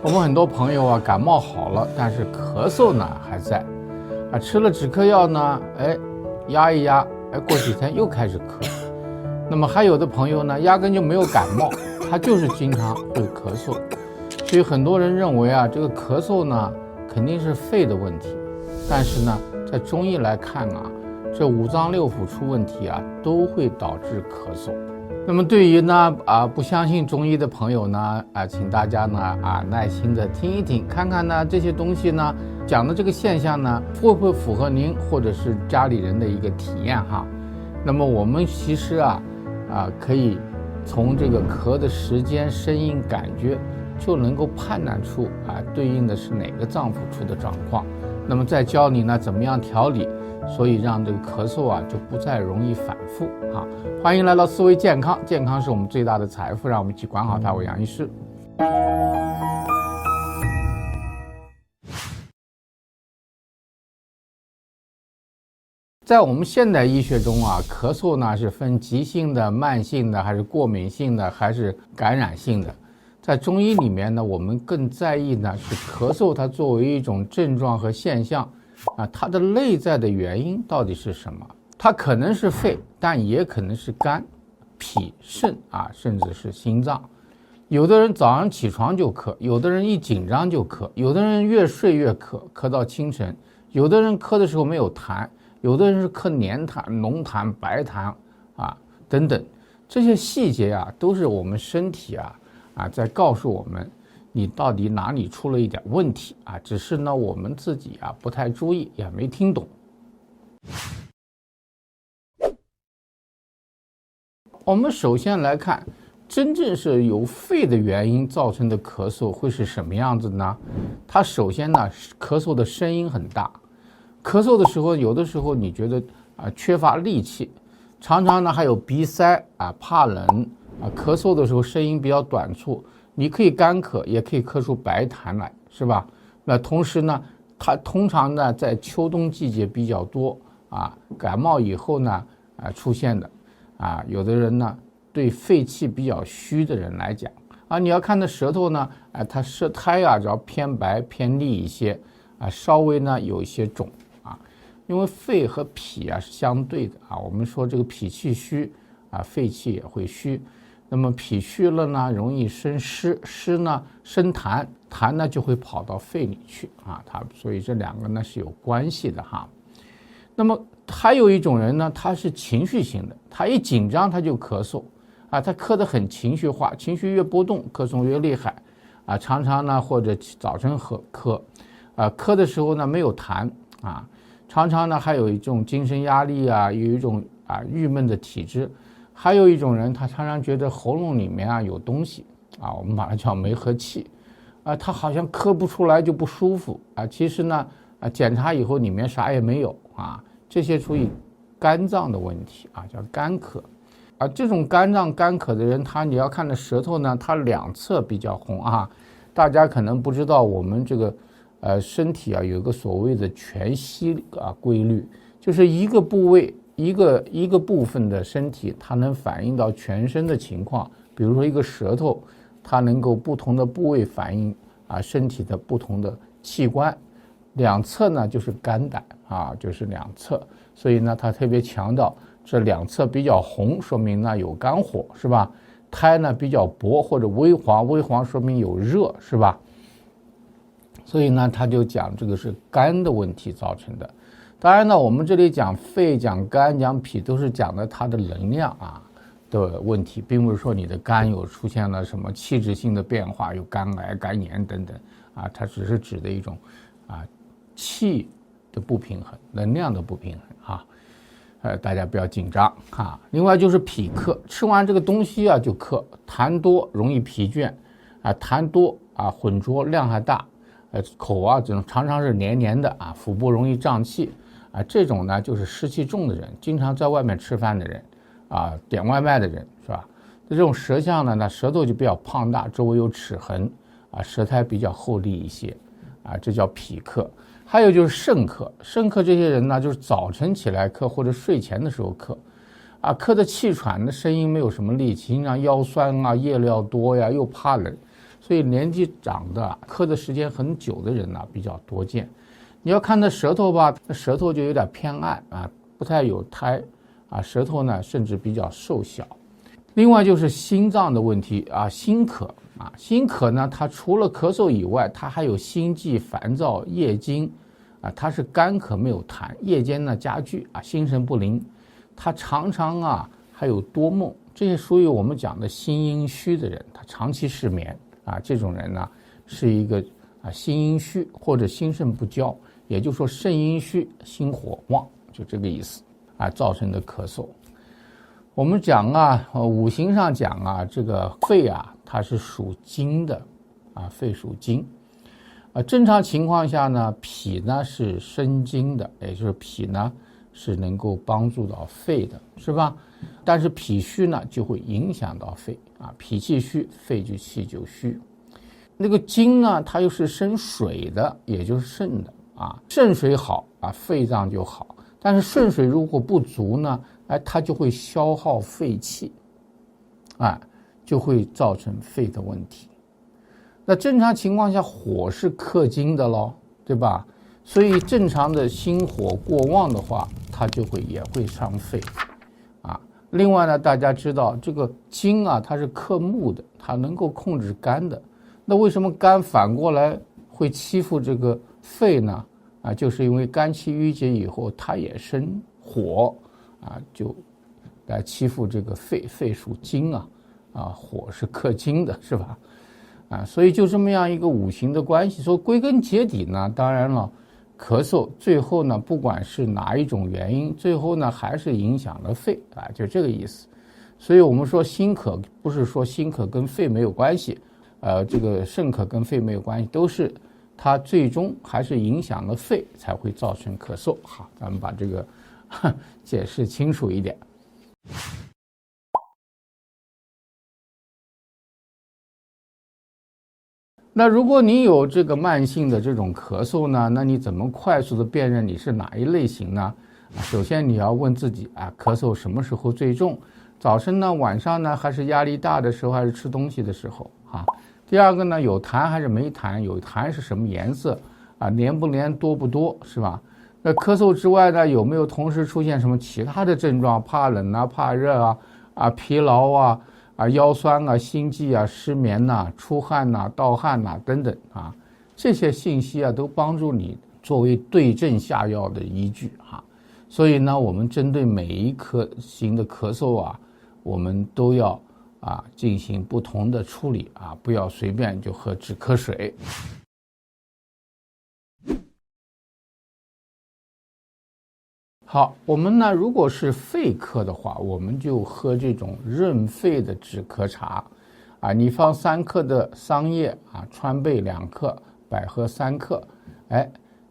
我们很多朋友啊，感冒好了，但是咳嗽呢还在，吃了止咳药呢，压一压，过几天又开始咳。那么还有的朋友呢，压根就没有感冒，他就是经常会咳嗽。所以很多人认为啊，这个咳嗽呢肯定是肺的问题，但是呢，在中医来看啊，这五脏六腑出问题啊，都会导致咳嗽。那么对于呢不相信中医的朋友呢请大家呢耐心的听一听，看看呢这些东西呢讲的这个现象呢会不会符合您或者是家里人的一个体验哈。那么我们其实可以从这个咳的时间、声音、感觉就能够判断出对应的是哪个脏腑出的状况。那么再教你呢怎么样调理，所以让这个咳嗽就不再容易反复欢迎来到思维健康，健康是我们最大的财富，让我们一起管好它。我杨医师。在我们现代医学中咳嗽呢是分急性的、慢性的，还是过敏性的，还是感染性的。在中医里面呢，我们更在意呢是咳嗽它作为一种症状和现象它的内在的原因到底是什么？它可能是肺，但也可能是肝、脾、肾甚至是心脏。有的人早上起床就咳，有的人一紧张就咳，有的人越睡越咳，咳到清晨，有的人咳的时候没有痰，有的人是咳黏痰、浓痰、白痰等等。这些细节都是我们身体在告诉我们你到底哪里出了一点问题只是呢我们自己不太注意，也没听懂。我们首先来看，真正是由肺的原因造成的咳嗽会是什么样子呢？它首先呢咳嗽的声音很大，咳嗽的时候有的时候你觉得缺乏力气，常常呢还有鼻塞怕冷咳嗽的时候声音比较短促，你可以干咳，也可以咳出白痰来，是吧？那同时呢，它通常呢在秋冬季节比较多感冒以后呢出现的有的人呢对肺气比较虚的人来讲你要看的舌头呢它舌苔只要偏白偏腻一些稍微呢有一些肿因为肺和脾是相对的我们说这个脾气虚肺气也会虚。那么脾虚了呢，容易生湿，湿呢生痰，痰呢就会跑到肺里去所以这两个呢是有关系的那么还有一种人呢，他是情绪性的，他一紧张他就咳嗽他咳得很情绪化，情绪越波动，咳嗽越厉害常常呢或者早晨咳咳的时候呢没有痰常常呢还有一种精神压力有一种郁闷的体质。还有一种人，他常常觉得喉咙里面有东西我们把它叫没和气他好像咳不出来就不舒服其实呢检查以后里面啥也没有这些属于肝脏的问题叫干咳这种肝脏干咳的人，你要看的舌头呢，它两侧比较红大家可能不知道，我们这个身体有一个所谓的全息规律，就是一个部位一个部分的身体，它能反映到全身的情况。比如说一个舌头，它能够不同的部位反映身体的不同的器官。两侧呢就是肝胆就是两侧，所以呢它特别强调这两侧比较红，说明呢有肝火，是吧？苔呢比较薄或者微黄，微黄说明有热，是吧？所以呢他就讲这个是肝的问题造成的。当然呢，我们这里讲肺、讲肝、讲脾，都是讲的它的能量的问题，并不是说你的肝有出现了什么器质性的变化，有肝癌、肝炎等等它只是指的一种气的不平衡，能量的不平衡大家不要紧张另外就是脾克，吃完这个东西就克，痰多容易疲倦痰多浑浊量还大口这种常常是黏黏的腹部容易胀气这种呢就是湿气重的人，经常在外面吃饭的人点外卖的人，是吧？这种舌象呢，舌头就比较胖大，周围有齿痕舌苔比较厚腻一些这叫脾克。还有就是肾克，肾克这些人呢，就是早晨起来咳或者睡前的时候咳咳的气喘的声音没有什么力气，经常腰酸夜尿多又怕冷，所以年纪长的磕的时间很久的人呢比较多见。你要看那舌头吧，那舌头就有点偏暗啊，不太有苔啊，舌头呢甚至比较瘦小。另外就是心脏的问题啊，心渴啊，心渴呢，它除了咳嗽以外，它还有心悸、烦躁、夜惊啊，它是干咳没有痰，夜间呢加剧啊，心神不宁，它常常啊还有多梦，这些属于我们讲的心阴虚的人，他长期失眠啊，这种人呢是一个心阴虚或者心肾不交，也就是说肾阴虚、心火旺，就这个意思啊，造成的咳嗽。我们讲啊，五行上讲啊，这个肺啊，它是属金的，啊，肺属金，正常情况下呢，脾呢是生金的，也就是脾呢是能够帮助到肺的，是吧？但是脾虚呢，就会影响到肺啊，脾气虚，肺就气就虚。那个金呢，它又是生水的，也就是肾的啊，肾水好啊，肺脏就好。但是肾水如果不足呢，它就会消耗肺气，就会造成肺的问题。那正常情况下，火是克金的咯，对吧？所以正常的心火过旺的话，它也会伤肺啊。另外呢，大家知道这个金啊，它是克木的，它能够控制肝的。那为什么肝反过来会欺负这个肺呢？就是因为肝气郁结以后，它也生火啊，就来欺负这个肺。肺属金啊，火是克金的，是吧？所以就这么样一个五行的关系。说归根结底呢，当然了，咳嗽最后呢，不管是哪一种原因，最后呢还是影响了肺啊，就这个意思。所以我们说心渴，不是说心渴跟肺没有关系，这个肾渴跟肺没有关系，都是它最终还是影响了肺，才会造成咳嗽。好，咱们把这个解释清楚一点。那如果你有这个慢性的这种咳嗽呢，那你怎么快速的辨认你是哪一类型呢？首先你要问自己咳嗽什么时候最重？早晨呢、晚上呢，还是压力大的时候，还是吃东西的时候啊？第二个呢，有痰还是没痰？有痰是什么颜色黏不黏、多不多，是吧？那咳嗽之外呢，有没有同时出现什么其他的症状？怕冷啊、怕热疲劳腰酸心悸失眠出汗盗汗等等这些信息都帮助你作为对症下药的依据所以呢，我们针对每一颗型的咳嗽我们都要进行不同的处理不要随便就喝止咳水。好，我们呢，如果是肺科的话，我们就喝这种润肺的止咳茶你放3克的桑叶川贝2克，百合3克，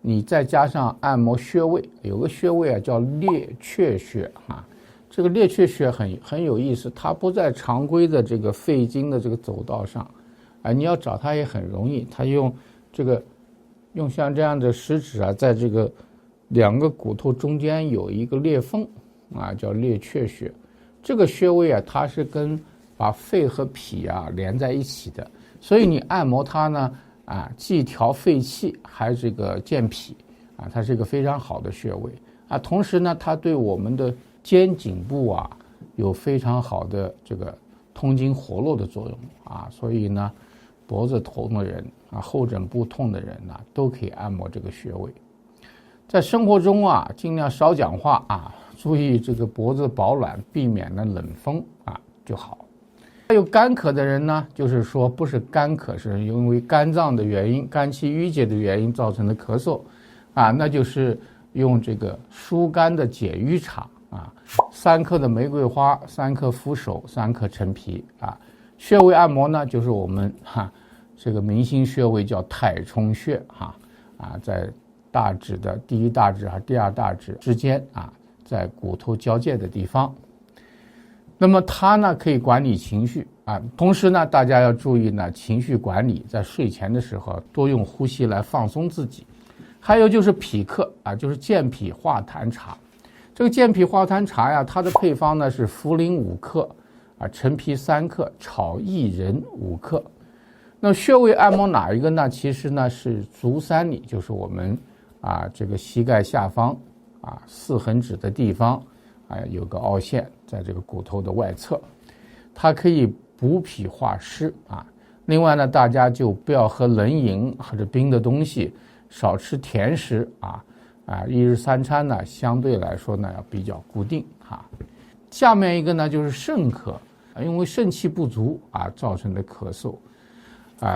你再加上按摩穴位，有个穴位叫列雀穴这个列雀穴很有意思，它不在常规的这个肺经的这个走道上你要找它也很容易，它用像这样的食指在这个2个骨头中间有一个裂缝叫列雀穴。这个穴位它是把肺和脾连在一起的，所以你按摩它呢既调肺气还这个健脾它是一个非常好的穴位同时呢，它对我们的肩颈部有非常好的这个通经活络的作用所以呢，脖子痛的人后枕部痛的人都可以按摩这个穴位。在生活中尽量少讲话注意这个脖子保暖，避免呢冷风就好。还有干咳的人呢，就是说不是干咳，是因为肝脏的原因、肝气郁结的原因造成的咳嗽那就是用这个疏肝的解郁茶3克的玫瑰花，3克扶手，3克陈皮穴位按摩呢，就是我们这个明星穴位叫太冲穴在大指的第1大指和第2大指之间在骨头交界的地方。那么它呢可以管理情绪同时呢大家要注意呢情绪管理，在睡前的时候多用呼吸来放松自己。还有就是脾克就是健脾化痰茶。这个健脾化痰茶它的配方呢是茯苓5克陈皮3克，炒薏仁5克。那穴位按摩哪一个呢？其实呢是足三里，就是我们这个膝盖下方4横指的地方有个凹陷，在这个骨头的外侧，它可以补脾化湿另外呢，大家就不要喝冷饮或者冰的东西，少吃甜食一日3餐呢，相对来说呢要比较固定下面一个呢就是肾咳，因为肾气不足造成的咳嗽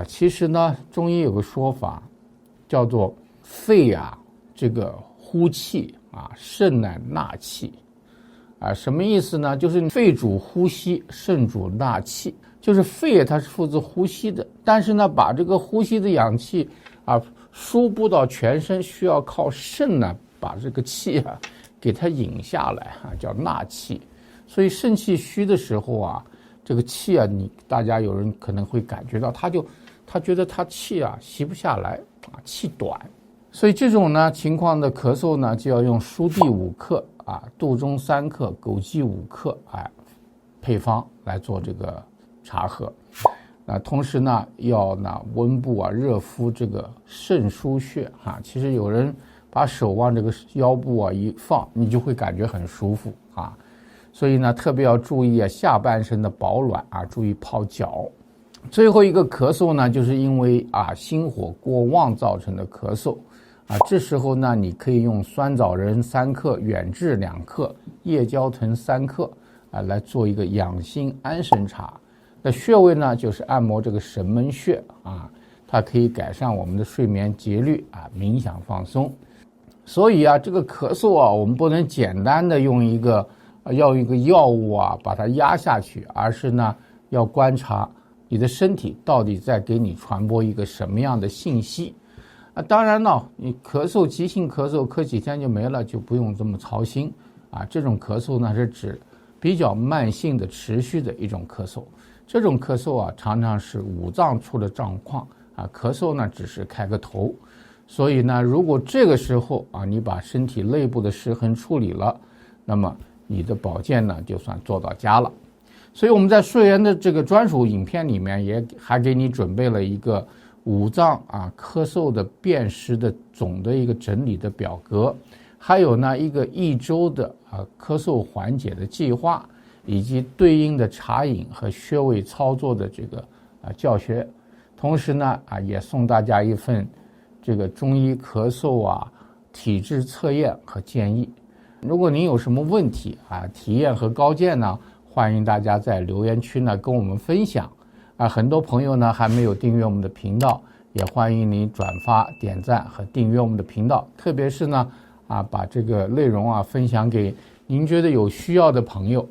其实呢，中医有个说法叫做肺这个呼气肾乃纳气什么意思呢？就是肺主呼吸，肾主纳气。就是肺它是负责呼吸的，但是呢，把这个呼吸的氧气输布到全身，需要靠肾呢把这个气给它引下来叫纳气。所以肾气虚的时候这个气大家有人可能会感觉到，他觉得他气吸不下来气短。所以这种呢情况的咳嗽呢，就要用舒地5克杜仲3克，枸杞5克配方来做这个茶喝。同时呢要温布热敷这个肾腧穴其实有人把手往这个腰部一放，你就会感觉很舒服所以呢特别要注意下半身的保暖注意泡脚。最后一个咳嗽呢，就是因为心火过旺造成的咳嗽这时候呢你可以用酸枣仁3克，远志2克，夜交藤3克来做一个养心安神茶。那穴位呢就是按摩这个神门穴它可以改善我们的睡眠节律冥想放松。所以这个咳嗽我们不能简单的用一个药物把它压下去，而是呢要观察你的身体到底在给你传播一个什么样的信息当然呢，你咳嗽急性咳嗽咳几天就没了，就不用这么操心这种咳嗽呢是指比较慢性的持续的一种咳嗽。这种咳嗽常常是五脏出了状况咳嗽呢只是开个头。所以呢，如果这个时候你把身体内部的失衡处理了，那么你的保健呢就算做到家了。所以我们在睡源的这个专属影片里面也还给你准备了一个五脏咳嗽的辨识的总的一个整理的表格，还有呢一个1周的咳嗽缓解的计划，以及对应的茶饮和穴位操作的这个教学。同时呢也送大家一份这个中医咳嗽体质测验和建议。如果您有什么问题体验和高见呢，欢迎大家在留言区呢跟我们分享很多朋友呢还没有订阅我们的频道，也欢迎您转发点赞和订阅我们的频道，特别是呢把这个内容分享给您觉得有需要的朋友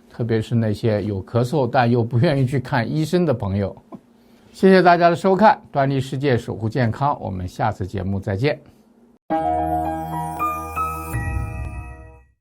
特别是那些有咳嗽但又不愿意去看医生的朋友。谢谢大家的收看，端立世界守护健康，我们下次节目再见。